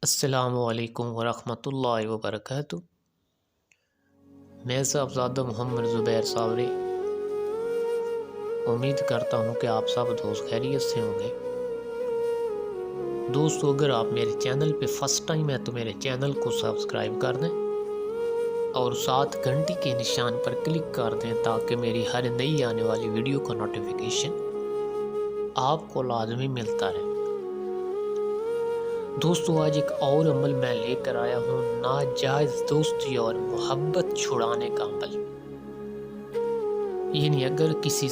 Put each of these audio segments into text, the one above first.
السلام علیکم ورحمۃ اللہ وبرکاتہ۔ میں صاحبزادہ محمد زبیر صابری امید کرتا ہوں کہ آپ سب دوست خیریت سے ہوں گے۔ دوستو، اگر آپ میرے چینل پہ فرسٹ ٹائم ہے تو میرے چینل کو سبسکرائب کر دیں اور ساتھ گھنٹی کے نشان پر کلک کر دیں تاکہ میری ہر نئی آنے والی ویڈیو کا نوٹیفیکیشن آپ کو لازمی ملتا رہے۔ دوستو، آج ایک اور عمل میں لے کر آیا ہوں، ناجائز دوستی اور محبت چھڑانے کا عمل۔ یعنی اگر کسی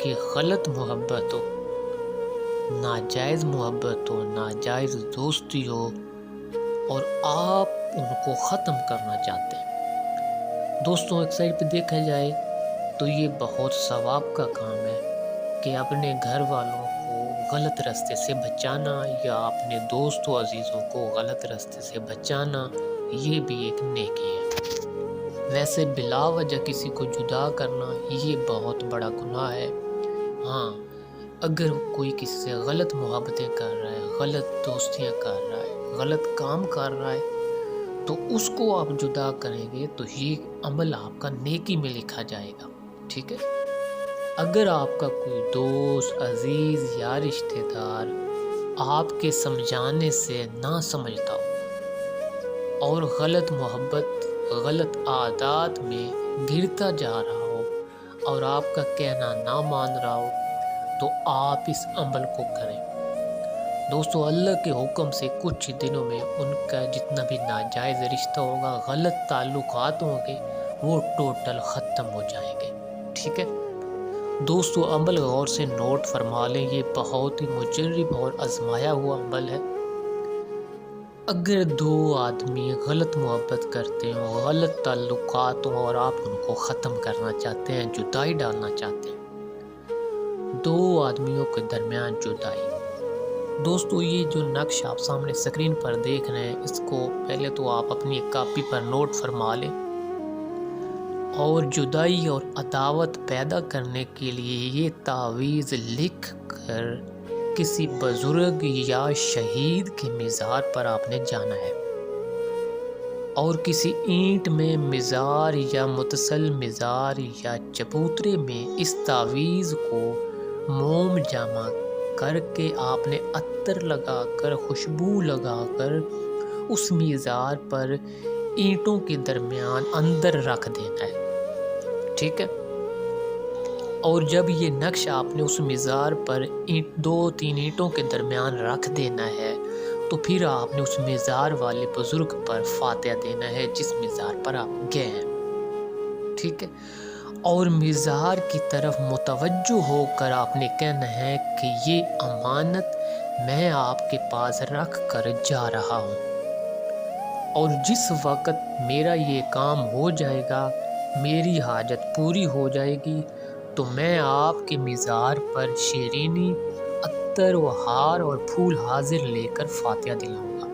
کی غلط محبت ہو، ناجائز محبت ہو، ناجائز دوستی ہو اور آپ ان کو ختم کرنا چاہتے ہیں، دوستو ایک سائڈ پہ دیکھا جائے تو یہ بہت ثواب کا کام ہے کہ اپنے گھر والوں کو غلط راستے سے بچانا یا اپنے دوست و عزیزوں کو غلط راستے سے بچانا، یہ بھی ایک نیکی ہے۔ ویسے بلا وجہ کسی کو جدا کرنا یہ بہت بڑا گناہ ہے۔ ہاں، اگر کوئی کسی سے غلط محبتیں کر رہا ہے، غلط دوستیاں کر رہا ہے، غلط کام کر رہا ہے تو اس کو آپ جدا کریں گے تو یہ عمل آپ کا نیکی میں لکھا جائے گا، ٹھیک ہے۔ اگر آپ کا کوئی دوست، عزیز یا رشتہ دار آپ کے سمجھانے سے نہ سمجھتا ہو اور غلط محبت، غلط عادات میں گرتا جا رہا ہو اور آپ کا کہنا نہ مان رہا ہو تو آپ اس عمل کو کریں۔ دوستو، اللہ کے حکم سے کچھ دنوں میں ان کا جتنا بھی ناجائز رشتہ ہوگا، غلط تعلقات ہوں گے، وہ ٹوٹل ختم ہو جائیں گے، ٹھیک ہے۔ دوستو، عمل غور سے نوٹ فرما لیں، یہ بہت ہی مجرب اور آزمایا ہوا عمل ہے۔ اگر دو آدمی غلط محبت کرتے ہوں، غلط تعلقات ہوں اور آپ ان کو ختم کرنا چاہتے ہیں، جدائی ڈالنا چاہتے ہیں، دو آدمیوں کے درمیان جدائی۔ دوستو، یہ جو نقش آپ سامنے سکرین پر دیکھ رہے ہیں، اس کو پہلے تو آپ اپنی ایک کاپی پر نوٹ فرما لیں اور جدائی اور عداوت پیدا کرنے کے لیے یہ تعویذ لکھ کر کسی بزرگ یا شہید کے مزار پر آپ نے جانا ہے اور کسی اینٹ میں مزار یا متصل مزار یا چبوترے میں اس تعویذ کو موم جمع کر کے آپ نے عطر لگا کر، خوشبو لگا کر اس مزار پر اینٹوں کے درمیان اندر رکھ دینا ہے، ٹھیک ہے۔ اور جب یہ نقش آپ نے اس مزار پر 2-3 اینٹوں کے درمیان رکھ دینا ہے تو پھر آپ نے اس مزار والے بزرگ پر فاتحہ دینا ہے جس مزار پر آپ گئے ہیں، ٹھیک ہے۔ اور مزار کی طرف متوجہ ہو کر آپ نے کہنا ہے کہ یہ امانت میں آپ کے پاس رکھ کر جا رہا ہوں اور جس وقت میرا یہ کام ہو جائے گا، میری حاجت پوری ہو جائے گی تو میں آپ کے مزار پر شیرینی، عطر و ہار اور پھول حاضر لے کر فاتحہ دلاؤں گا۔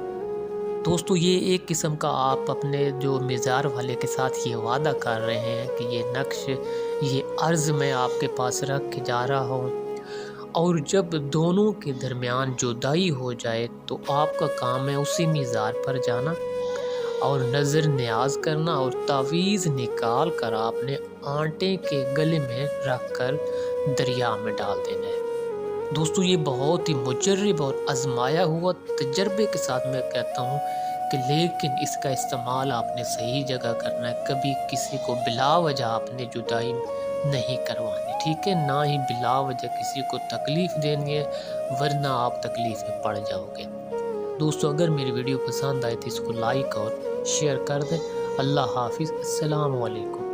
دوستو، یہ ایک قسم کا آپ اپنے جو مزار والے کے ساتھ یہ وعدہ کر رہے ہیں کہ یہ نقش، یہ عرض میں آپ کے پاس رکھ کے جا رہا ہوں، اور جب دونوں کے درمیان جدائی ہو جائے تو آپ کا کام ہے اسی مزار پر جانا اور نظر نیاز کرنا اور تعویذ نکال کر آپ نے آنٹے کے گلے میں رکھ کر دریا میں ڈال دینا ہے۔ دوستو، یہ بہت ہی مجرب اور آزمایا ہوا تجربے کے ساتھ میں کہتا ہوں کہ لیکن اس کا استعمال آپ نے صحیح جگہ کرنا ہے، کبھی کسی کو بلا وجہ آپ نے جدائی نہیں کروانی، ٹھیک ہے، نہ ہی بلا وجہ کسی کو تکلیف دینی ہے، ورنہ آپ تکلیف میں پڑ جاؤ گے۔ دوستو، اگر میری ویڈیو پسند آئے تو اس کو لائک اور شیئر کر دیں۔ اللہ حافظ، السلام علیکم۔